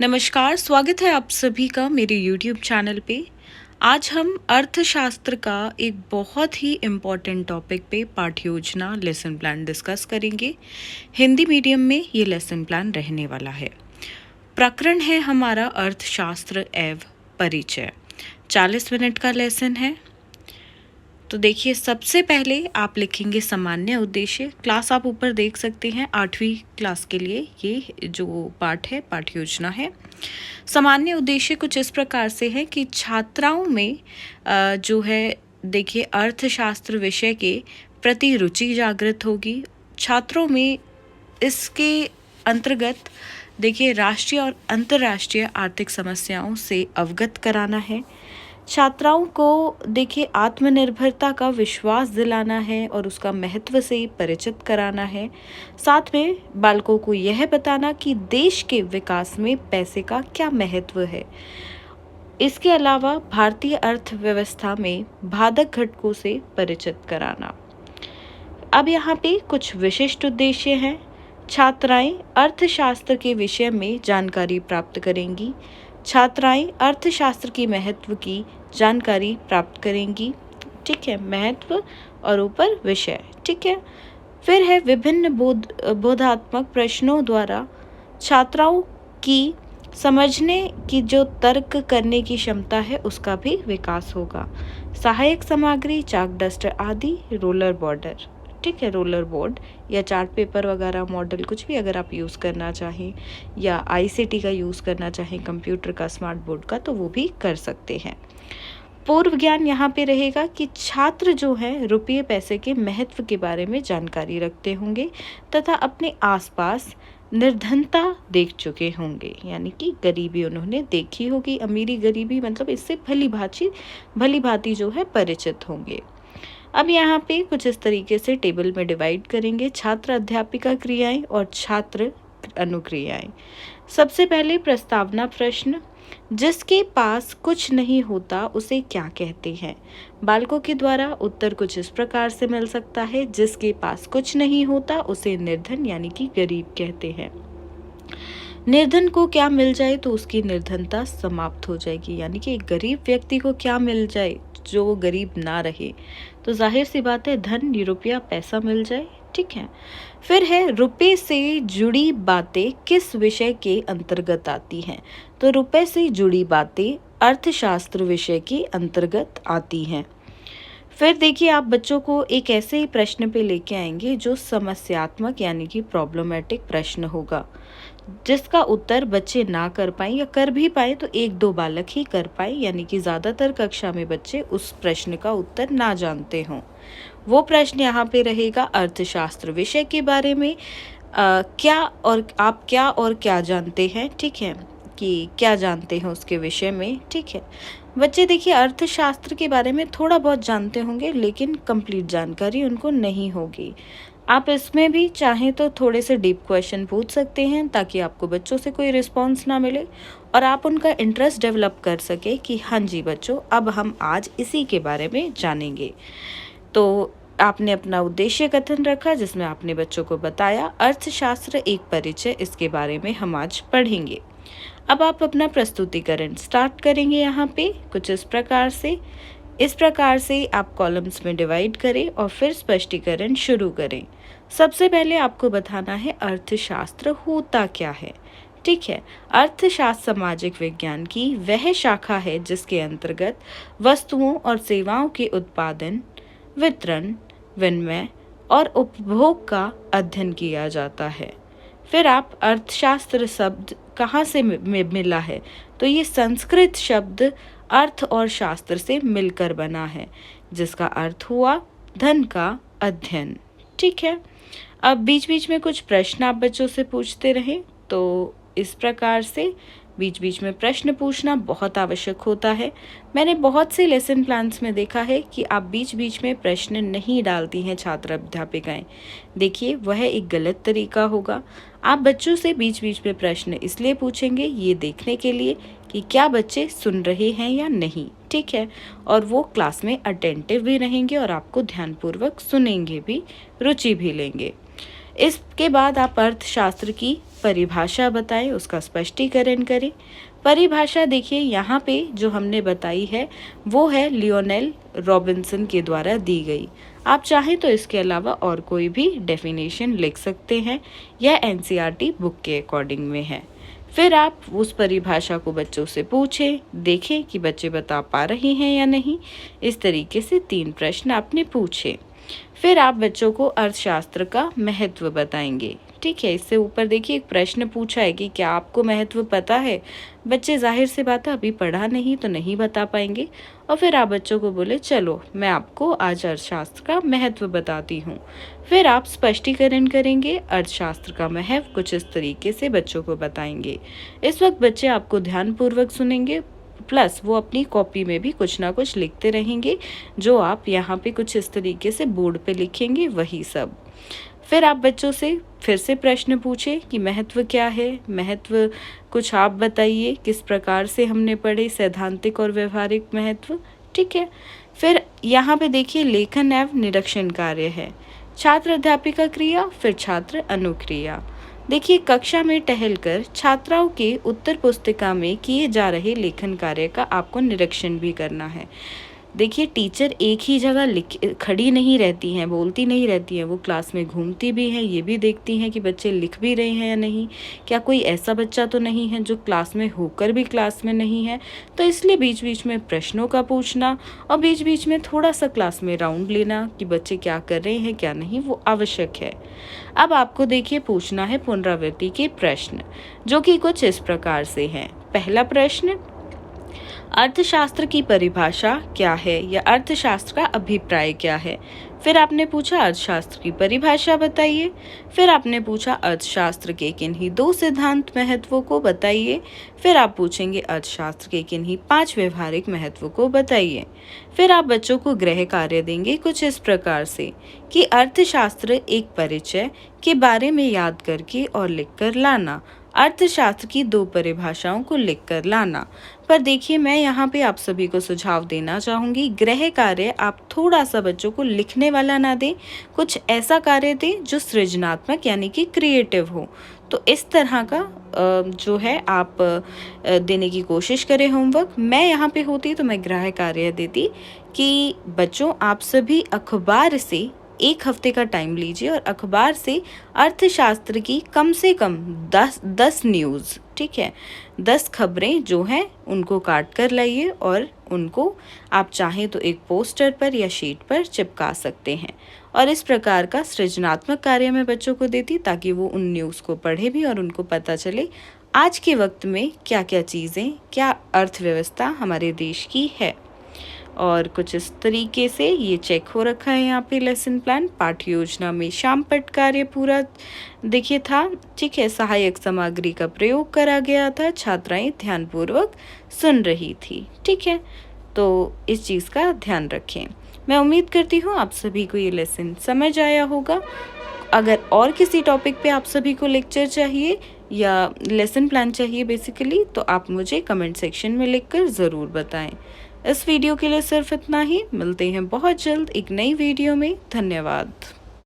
नमस्कार, स्वागत है आप सभी का मेरे YouTube चैनल पे। आज हम अर्थशास्त्र का एक बहुत ही इम्पॉर्टेंट टॉपिक पे पाठ्य योजना लेसन प्लान डिस्कस करेंगे। हिंदी मीडियम में ये लेसन प्लान रहने वाला है। प्रकरण है हमारा अर्थशास्त्र एवं परिचय। 40 मिनट का लेसन है। तो देखिए, सबसे पहले आप लिखेंगे सामान्य उद्देश्य। क्लास आप ऊपर देख सकते हैं, 8वीं क्लास के लिए ये जो पाठ है, पाठ्य योजना है। सामान्य उद्देश्य कुछ इस प्रकार से है कि छात्राओं में जो है देखिए अर्थशास्त्र विषय के प्रति रुचि जागृत होगी। छात्रों में इसके अंतर्गत देखिए राष्ट्रीय और अंतर्राष्ट्रीय आर्थिक समस्याओं से अवगत कराना है। छात्राओं को देखिए आत्मनिर्भरता का विश्वास दिलाना है और उसका महत्व से परिचित कराना है। साथ में बालकों को यह बताना कि देश के विकास में पैसे का क्या महत्व है। इसके अलावा भारतीय अर्थव्यवस्था में बाधक घटकों से परिचित कराना। अब यहाँ पे कुछ विशिष्ट उद्देश्य हैं। छात्राएं अर्थशास्त्र के विषय में जानकारी प्राप्त करेंगी। छात्राएं अर्थशास्त्र की महत्व की जानकारी प्राप्त करेंगी। ठीक है, महत्व और ऊपर विषय। ठीक है, फिर है विभिन्न बोधात्मक प्रश्नों द्वारा छात्राओं की समझने की जो तर्क करने की क्षमता है उसका भी विकास होगा। सहायक सामग्री चाक डस्टर आदि, रोलर बॉर्डर। ठीक है, रोलर बोर्ड या चार्ट पेपर वगैरह मॉडल कुछ भी अगर आप यूज़ करना चाहें या आईसीटी का यूज़ करना चाहें, कंप्यूटर का, स्मार्ट बोर्ड का, तो वो भी कर सकते हैं। पूर्व ज्ञान यहाँ पे रहेगा कि छात्र जो है रुपये पैसे के महत्व के बारे में जानकारी रखते होंगे तथा अपने आसपास निर्धनता देख चुके होंगे, यानी कि गरीबी उन्होंने देखी होगी। अमीरी गरीबी मतलब इससे भली भांति जो है परिचित होंगे। अब यहाँ पे कुछ इस तरीके से टेबल में डिवाइड करेंगे, छात्र अध्यापिका क्रियाएं और छात्र अनुक्रियाएं। सबसे पहले प्रस्तावना प्रश्न, जिसके पास कुछ नहीं होता उसे क्या कहते हैं। बालकों के द्वारा उत्तर कुछ इस प्रकार से मिल सकता है, जिसके पास कुछ नहीं होता उसे निर्धन यानी कि गरीब कहते हैं। निर्धन को क्या मिल जाए तो उसकी निर्धनता समाप्त हो जाएगी, यानी कि एक गरीब व्यक्ति को क्या मिल जाए जो वो गरीब ना रहे, तो जाहिर सी बात है धन, रुपया, पैसा मिल जाए। ठीक है, फिर है रुपए से जुड़ी बातें किस विषय के अंतर्गत आती हैं। तो रुपए से जुड़ी बातें अर्थशास्त्र विषय के अंतर्गत आती हैं। फिर देखिए, आप बच्चों को एक ऐसे ही प्रश्न पे लेके आएंगे जो समस्यात्मक यानी कि प्रॉब्लमेटिक प्रश्न होगा, जिसका उत्तर बच्चे ना कर पाए या कर भी पाए तो 1-2 बालक ही कर पाए, यानी कि ज़्यादातर कक्षा में बच्चे उस प्रश्न का उत्तर ना जानते हों। वो प्रश्न यहाँ पे रहेगा अर्थशास्त्र विषय के बारे में। क्या और क्या जानते हैं। ठीक है, कि क्या जानते हैं उसके विषय में। ठीक है, बच्चे देखिए अर्थशास्त्र के बारे में थोड़ा बहुत जानते होंगे लेकिन कंप्लीट जानकारी उनको नहीं होगी। आप इसमें भी चाहें तो थोड़े से डीप क्वेश्चन पूछ सकते हैं ताकि आपको बच्चों से कोई रिस्पॉन्स ना मिले और आप उनका इंटरेस्ट डेवलप कर सके कि हाँ जी बच्चों, अब हम आज इसी के बारे में जानेंगे। तो आपने अपना उद्देश्य कथन रखा जिसमें आपने बच्चों को बताया अर्थशास्त्र एक परिचय, इसके बारे में हम आज पढ़ेंगे। अब आप अपना प्रस्तुतिकरण स्टार्ट करेंगे यहाँ पे कुछ इस प्रकार से आप कॉलम्स में डिवाइड करें और फिर स्पष्टीकरण शुरू करें। सबसे पहले आपको बताना है अर्थशास्त्र होता क्या है। ठीक है, अर्थशास्त्र सामाजिक विज्ञान की वह शाखा है जिसके अंतर्गत वस्तुओं और सेवाओं के उत्पादन, वितरण, विनिमय और उपभोग का अध्ययन किया जाता है। फिर आप अर्थशास्त्र शब्द कहाँ से मिला है, तो ये संस्कृत शब्द अर्थ और शास्त्र से मिलकर बना है, जिसका अर्थ हुआ धन का अध्ययन। ठीक है, अब बीच बीच में कुछ प्रश्न आप बच्चों से पूछते रहें, तो इस प्रकार से बीच बीच में प्रश्न पूछना बहुत आवश्यक होता है। मैंने बहुत से लेसन प्लान्स में देखा है कि आप बीच बीच में प्रश्न नहीं डालती हैं छात्र अध्यापिकाएं। देखिए, वह एक गलत तरीका होगा। आप बच्चों से बीच बीच में प्रश्न इसलिए पूछेंगे ये देखने के लिए कि क्या बच्चे सुन रहे हैं या नहीं। ठीक है, और वो क्लास में अटेंटिव भी रहेंगे और आपको ध्यानपूर्वक सुनेंगे भी, रुचि भी लेंगे। इसके बाद आप अर्थशास्त्र की परिभाषा बताएं, उसका स्पष्टीकरण करें। परिभाषा देखिए यहाँ पे जो हमने बताई है वो है लियोनेल रॉबिन्सन के द्वारा दी गई। आप चाहें तो इसके अलावा और कोई भी डेफिनेशन लिख सकते हैं, यह एनसीईआरटी बुक के अकॉर्डिंग में है। फिर आप उस परिभाषा को बच्चों से पूछें, देखें कि बच्चे बता पा रहे हैं या नहीं। इस तरीके से 3 प्रश्न आपने पूछे। फिर आप बच्चों को अर्थशास्त्र का महत्व बताएंगे। ठीक है, इससे ऊपर देखिए एक प्रश्न पूछा है कि क्या आपको महत्व पता है। बच्चे जाहिर सी बात है अभी पढ़ा नहीं तो नहीं बता पाएंगे। और फिर आप बच्चों को बोले चलो मैं आपको आज अर्थशास्त्र का महत्व बताती हूँ। फिर आप स्पष्टीकरण करेंगे, अर्थशास्त्र का महत्व कुछ इस तरीके से बच्चों को बताएंगे। इस वक्त बच्चे आपको ध्यानपूर्वक सुनेंगे, प्लस वो अपनी कॉपी में भी कुछ ना कुछ लिखते रहेंगे, जो आप यहाँ पे कुछ इस तरीके से बोर्ड पे लिखेंगे वही सब। फिर आप बच्चों से फिर से प्रश्न पूछे कि महत्व क्या है, महत्व कुछ आप बताइए, किस प्रकार से हमने पढ़े सैद्धांतिक और व्यवहारिक महत्व। ठीक है, फिर यहाँ पे देखिए लेखन एवं निरीक्षण कार्य है, छात्र अध्यापिका क्रिया, फिर छात्र अनुक्रिया। देखिए कक्षा में टहलकर छात्राओं के उत्तर पुस्तिका में किए जा रहे लेखन कार्य का आपको निरीक्षण भी करना है। देखिए टीचर एक ही जगह खड़ी नहीं रहती हैं, बोलती नहीं रहती हैं, वो क्लास में घूमती भी हैं, ये भी देखती हैं कि बच्चे लिख भी रहे हैं या नहीं, क्या कोई ऐसा बच्चा तो नहीं है जो क्लास में होकर भी क्लास में नहीं है। तो इसलिए बीच बीच में प्रश्नों का पूछना और बीच बीच में थोड़ा सा क्लास में राउंड लेना कि बच्चे क्या कर रहे हैं क्या नहीं, वो आवश्यक है। अब आपको देखिए पूछना है पुनरावृत्ति के प्रश्न, जो कि कुछ इस प्रकार से हैं। पहला प्रश्न, अर्थशास्त्र की परिभाषा क्या है या अर्थशास्त्र का अभिप्राय क्या है। फिर आपने पूछा अर्थशास्त्र की परिभाषा बताइए। फिर आपने पूछा अर्थशास्त्र के किन्हीं 2 सिद्धांत महत्वों को बताइए। फिर आप पूछेंगे अर्थशास्त्र के किन्हीं 5 व्यवहारिक महत्वों को बताइए। फिर आप बच्चों को गृह कार्य देंगे कुछ इस प्रकार से कि अर्थशास्त्र एक परिचय के बारे में याद करके और लिखकर लाना, अर्थशास्त्र की 2 परिभाषाओं को लिखकर लाना। पर देखिए मैं यहाँ पे आप सभी को सुझाव देना चाहूँगी, गृह कार्य आप थोड़ा सा बच्चों को लिखने वाला ना दें, कुछ ऐसा कार्य दें जो सृजनात्मक यानी कि क्रिएटिव हो। तो इस तरह का जो है आप देने की कोशिश करें होमवर्क। मैं यहाँ पे होती तो मैं गृह कार्य देती कि बच्चों आप सभी अखबार से 1 हफ्ते का टाइम लीजिए और अखबार से अर्थशास्त्र की कम से कम 10 न्यूज़, ठीक है, 10 खबरें जो हैं उनको काट कर लाइए और उनको आप चाहें तो एक पोस्टर पर या शीट पर चिपका सकते हैं। और इस प्रकार का सृजनात्मक कार्य मैं बच्चों को देती ताकि वो उन न्यूज़ को पढ़े भी और उनको पता चले आज के वक्त में क्या क्या चीज़ें, क्या अर्थव्यवस्था हमारे देश की है। और कुछ इस तरीके से ये चेक हो रखा है यहाँ पे लेसन प्लान। पाठ्य योजना में शाम पट कार्य पूरा देखिए था, ठीक है, सहायक सामग्री का प्रयोग करा गया था, छात्राएं ध्यानपूर्वक सुन रही थी। ठीक है, तो इस चीज़ का ध्यान रखें। मैं उम्मीद करती हूँ आप सभी को ये लेसन समझ आया होगा। अगर और किसी टॉपिक पे आप सभी को लेक्चर चाहिए या लेसन प्लान चाहिए बेसिकली, तो आप मुझे कमेंट सेक्शन में लिखकर ज़रूर बताएं। इस वीडियो के लिए सिर्फ इतना ही। मिलते हैं बहुत जल्द एक नई वीडियो में। धन्यवाद।